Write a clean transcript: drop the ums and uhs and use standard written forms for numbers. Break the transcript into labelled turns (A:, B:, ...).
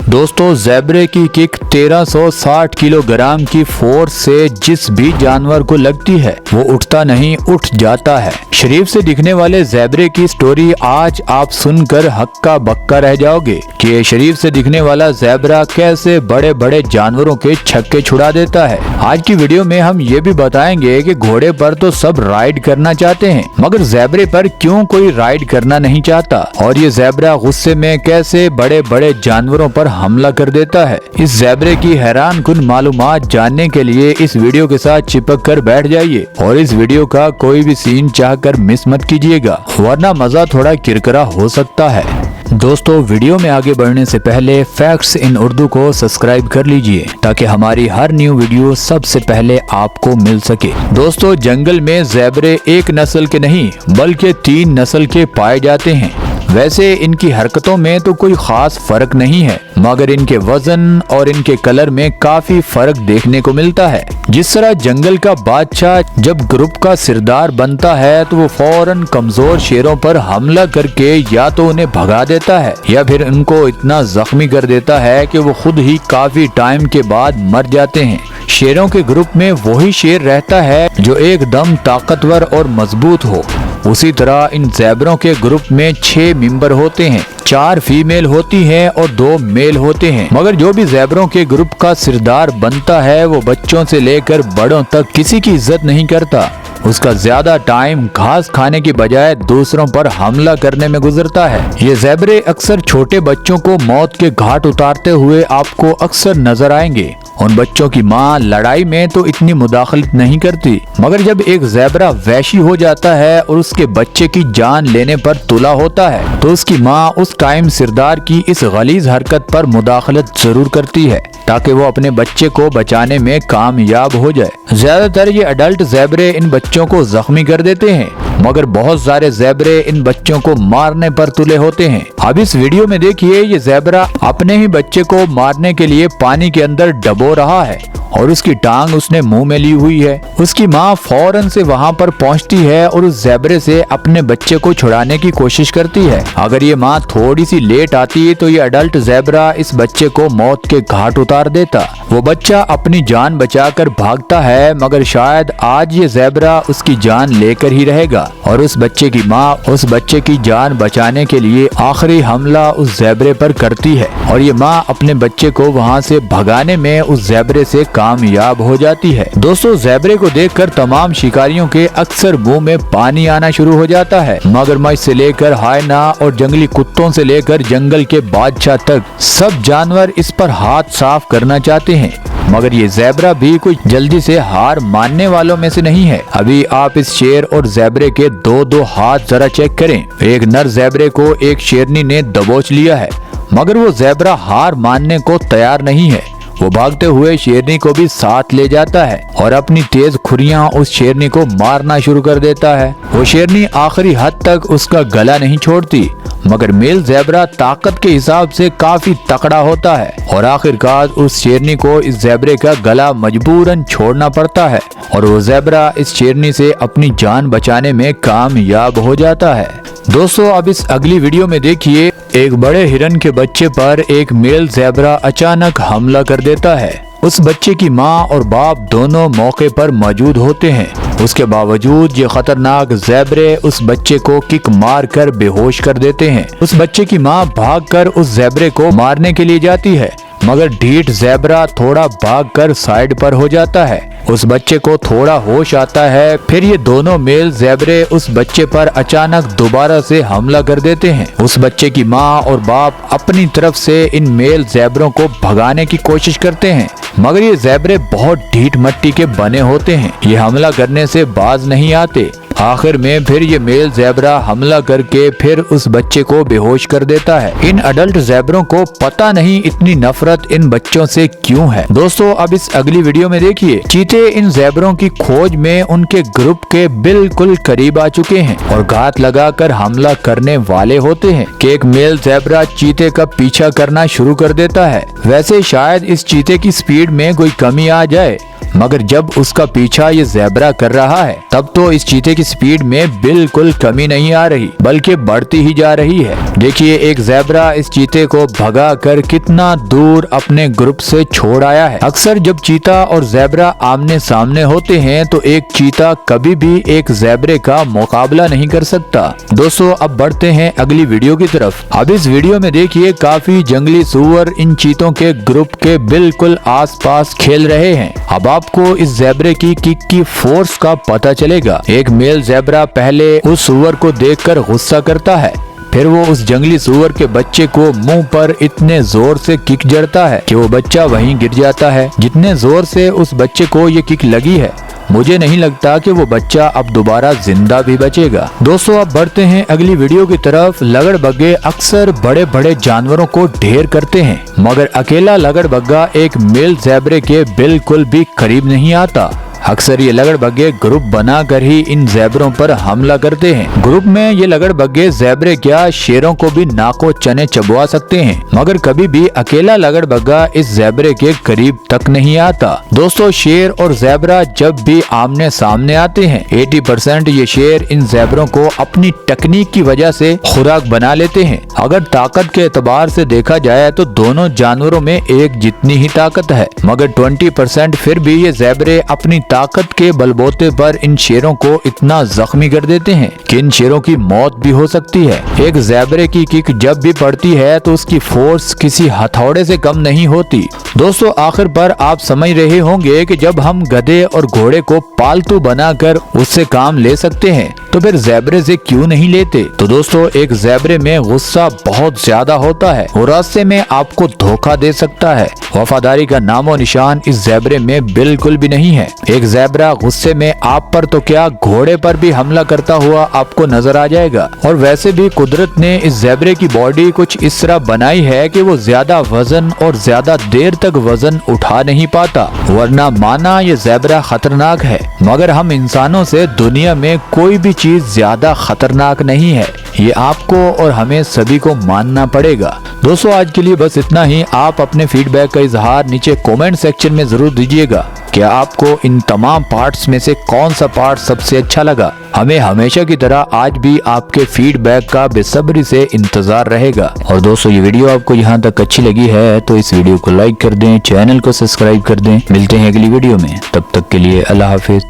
A: दोस्तों ज़ेबरे की kick 1360 kilogram की फोर्स से जिस भी जानवर को लगती है वो उठता नहीं उठ जाता है। शरीफ से दिखने वाले ज़ेबरे की स्टोरी आज आप सुनकर हक्का बक्का रह जाओगे कि शरीफ से दिखने वाला ज़ेबरा कैसे बड़े बड़े जानवरों के छक्के छुड़ा देता है। आज की वीडियो में हम ये भी बताएंगे कि घोड़े पर तो सब राइड करना चाहते हैं मगर ज़ेबरे पर क्यों कोई राइड करना नहीं चाहता और ये ज़ेबरा गुस्से में कैसे बड़े बड़े जानवरों पर हमला कर देता है। इस ज़ेबरे की हैरान कुन मालूमात जानने के लिए इस वीडियो के साथ चिपक कर बैठ जाइए और इस वीडियो का कोई भी सीन चाहकर मिस मत कीजिएगा वरना मजा थोड़ा किरकिरा हो सकता है। दोस्तों वीडियो में आगे बढ़ने से पहले फैक्ट्स इन उर्दू को सब्सक्राइब कर लीजिए ताकि हमारी हर न्यू वीडियो सबसे पहले आपको मिल सके। दोस्तों जंगल में ज़ेबरे एक नस्ल के नहीं बल्कि 3 नस्ल के पाए जाते हैं। वैसे इनकी हरकतों में तो कोई खास फर्क नहीं है मगर इनके वजन और इनके कलर में काफी फर्क देखने को मिलता है। जिस तरह जंगल का बादशाह जब ग्रुप का सिरदार बनता है तो वो फौरन कमजोर शेरों पर हमला करके या तो उन्हें भगा देता है या फिर उनको इतना जख्मी कर देता है कि वो खुद ही काफी टाइम के बाद मर जाते हैं। शेरों के ग्रुप में वही शेर रहता है जो एकदम ताकतवर और मजबूत हो। उसी तरह इन ज़ेबरों के ग्रुप में 6 मेंबर होते हैं, 4 फीमेल होती हैं और 2 मेल होते हैं। मगर जो भी ज़ेबरों के ग्रुप का सिरदार बनता है वो बच्चों से लेकर बड़ों तक किसी की इज्जत नहीं करता। उसका ज्यादा टाइम घास खाने की बजाय दूसरों पर हमला करने में गुजरता है। ये ज़ेबरे अक्सर छोटे बच्चों को मौत के घाट उतारते हुए आपको अक्सर नजर आएंगे। उन बच्चों की माँ लड़ाई में तो इतनी मुदाखलत नहीं करती मगर जब एक ज़ेबरा वैशी हो जाता है और उसके बच्चे की जान लेने पर तुला होता है तो उसकी माँ उस टाइम सिरदार की इस गलीज हरकत पर मुदाखलत जरूर करती है ताकि वो अपने बच्चे को बचाने में कामयाब हो जाए। ज्यादातर ये अडल्ट ज़ेबरे इन बच्चों को जख्मी कर देते हैं मगर बहुत सारे ज़ेबरे इन बच्चों को मारने पर तुले होते हैं। अब इस वीडियो में देखिए ये ज़ेबरा अपने ही बच्चे को मारने के लिए पानी के अंदर डबो रहा है और उसकी टांग उसने मुंह में ली हुई है। उसकी माँ फौरन से वहाँ पर पहुँचती है और उस ज़ेबरे से अपने बच्चे को छुड़ाने की कोशिश करती है। अगर ये माँ थोड़ी सी लेट आती तो ये अडल्ट ज़ेबरा इस बच्चे को मौत के घाट उतार देता। वो बच्चा अपनी जान बचाकर भागता है मगर शायद आज ये ज़ेबरा उसकी जान लेकर ही रहेगा और उस बच्चे की माँ उस बच्चे की जान बचाने के लिए आखिरी हमला उस ज़ेबरे पर करती है और ये माँ अपने बच्चे को वहाँ से भगाने में उस ज़ेबरे से कामयाब हो जाती है। दोस्तों ज़ेबरे को देखकर तमाम शिकारियों के अक्सर मुंह में पानी आना शुरू हो जाता है। मगरमच्छ से लेकर हायना और जंगली कुत्तों से लेकर जंगल के बादशाह तक सब जानवर इस पर हाथ साफ करना चाहते हैं मगर ये ज़ेबरा भी कुछ जल्दी से हार मानने वालों में से नहीं है। अभी आप इस शेर और ज़ेबरे के दो हाथ जरा चेक करें। एक नर ज़ेबरे को एक शेरनी ने दबोच लिया है मगर वो ज़ेबरा हार मानने को तैयार नहीं है। वो भागते हुए शेरनी को भी साथ ले जाता है और अपनी तेज खुरियां उस शेरनी को मारना शुरू कर देता है। वो शेरनी आखिरी हद तक उसका गला नहीं छोड़ती मगर मेल ज़ेबरा ताकत के हिसाब से काफी तकड़ा होता है और आखिरकार उस शेरनी को इस ज़ेबरे का गला मजबूरन छोड़ना पड़ता है और वो ज़ेबरा इस शेरनी से अपनी जान बचाने में कामयाब हो जाता है। दोस्तों अब इस अगली वीडियो में देखिए एक बड़े हिरन के बच्चे पर एक मेल ज़ेबरा अचानक हमला कर देता है। उस बच्चे की माँ और बाप दोनों मौके पर मौजूद होते हैं। उसके बावजूद ये खतरनाक ज़ेबरे उस बच्चे को किक मार कर बेहोश कर देते हैं। उस बच्चे की माँ भागकर उस ज़ेबरे को मारने के लिए जाती है मगर ढीठ ज़ेबरा थोड़ा भागकर साइड पर हो जाता है। उस बच्चे को थोड़ा होश आता है फिर ये दोनों मेल ज़ेबरे उस बच्चे पर अचानक दोबारा से हमला कर देते हैं। उस बच्चे की माँ और बाप अपनी तरफ से इन मेल ज़ेबरों को भगाने की कोशिश करते हैं मगर ये ज़ेबरे बहुत ढीठ मट्टी के बने होते हैं। ये हमला करने से बाज नहीं आते। आखिर में फिर ये मेल ज़ेबरा हमला करके फिर उस बच्चे को बेहोश कर देता है। इन अडल्ट ज़ेबरों को पता नहीं इतनी नफरत इन बच्चों से क्यों है। दोस्तों अब इस अगली वीडियो में देखिए चीते इन ज़ेबरों की खोज में उनके ग्रुप के बिल्कुल करीब आ चुके हैं और घात लगाकर हमला करने वाले होते हैं कि एक मेल ज़ेबरा चीते का पीछा करना शुरू कर देता है। वैसे शायद इस चीते की स्पीड में कोई कमी आ जाए मगर जब उसका पीछा ये ज़ेब्रा कर रहा है तब तो इस चीते की स्पीड में बिल्कुल कमी नहीं आ रही बल्कि बढ़ती ही जा रही है। देखिए एक ज़ेब्रा इस चीते को भगा कर कितना दूर अपने ग्रुप से छोड़ आया है। अक्सर जब चीता और ज़ेब्रा आमने सामने होते हैं तो एक चीता कभी भी एक ज़ेब्रे का मुकाबला नहीं कर सकता। दोस्तों अब बढ़ते हैं अगली वीडियो की तरफ। अब इस वीडियो में देखिए काफी जंगली सूअर इन चीतों के ग्रुप के बिल्कुल आसपास खेल रहे हैं। अब आपको इस ज़ेब्रे की किक की फोर्स का पता चलेगा। एक मेल ज़ेब्रा पहले उस सूअर को देखकर गुस्सा करता है, फिर वो उस जंगली सूअर के बच्चे को मुंह पर इतने जोर से किक जड़ता है कि वो बच्चा वहीं गिर जाता है। जितने जोर से उस बच्चे को ये किक लगी है मुझे नहीं लगता कि वो बच्चा अब दोबारा जिंदा भी बचेगा। दोस्तों अब बढ़ते हैं अगली वीडियो की तरफ। लगड़बग्गे अक्सर बड़े बड़े जानवरों को ढेर करते हैं मगर अकेला लगड़बग्गा एक मेल ज़ेब्रे के बिल्कुल भी करीब नहीं आता। अक्सर ये लगड़बग्गे ग्रुप बनाकर ही इन ज़ेब्रों पर हमला करते हैं। ग्रुप में ये लगड़बग्गे ज़ेब्रे क्या शेरों को भी नाको चने चबवा सकते हैं मगर कभी भी अकेला लगड़बग्गा इस ज़ेब्रे के करीब तक नहीं आता। दोस्तों शेर और ज़ेब्रा जब भी आमने सामने आते हैं 80% ये शेर इन ज़ेब्रों को अपनी टेक्निक की वजह से खुराक बना लेते हैं। अगर ताकत के एतबार से देखा जाए तो दोनों जानवरों में एक जितनी ही ताकत है मगर 20% फिर भी ये ज़ेब्रे अपनी ताकत के बलबूते पर इन शेरों को इतना जख्मी कर देते हैं कि इन शेरों की मौत भी हो सकती है। एक ज़ेब्रे की किक जब भी पड़ती है तो उसकी फोर्स किसी हथौड़े से कम नहीं होती। दोस्तों आखिर पर आप समझ रहे होंगे कि जब हम गधे और घोड़े को पालतू बनाकर उससे काम ले सकते हैं तो फिर ज़ेब्रे से क्यों नहीं लेते। तो दोस्तों एक ज़ेब्रे में गुस्सा बहुत ज्यादा होता है और रास्ते में आपको धोखा दे सकता है। वफादारी का नामो निशान इस ज़ेब्रे में बिल्कुल भी नहीं है। एक ज़ेब्रा गुस्से में आप पर तो क्या घोड़े पर भी हमला करता हुआ आपको नजर आ जाएगा। और वैसे भी कुदरत ने इस ज़ेब्रे की बॉडी कुछ इस तरह बनाई है कि वो ज्यादा वजन और ज्यादा देर तक वजन उठा नहीं पाता, वरना माना ये ज़ेब्रा खतरनाक है मगर हम इंसानों से दुनिया में कोई भी चीज ज्यादा खतरनाक नहीं है। ये आपको और हमें सभी को मानना पड़ेगा। दोस्तों आज के लिए बस इतना ही। आप अपने फीडबैक का इजहार नीचे कमेंट सेक्शन में जरूर दीजिएगा। क्या आपको इन तमाम पार्ट्स में से कौन सा पार्ट सबसे अच्छा लगा? हमें हमेशा की तरह आज भी आपके फीडबैक का बेसब्री से इंतजार रहेगा। और दोस्तों ये वीडियो आपको यहाँ तक अच्छी लगी है तो इस वीडियो को लाइक कर दें, चैनल को सब्सक्राइब कर दें। मिलते हैं अगली वीडियो में, तब तक के लिए अल्लाह हाफिज।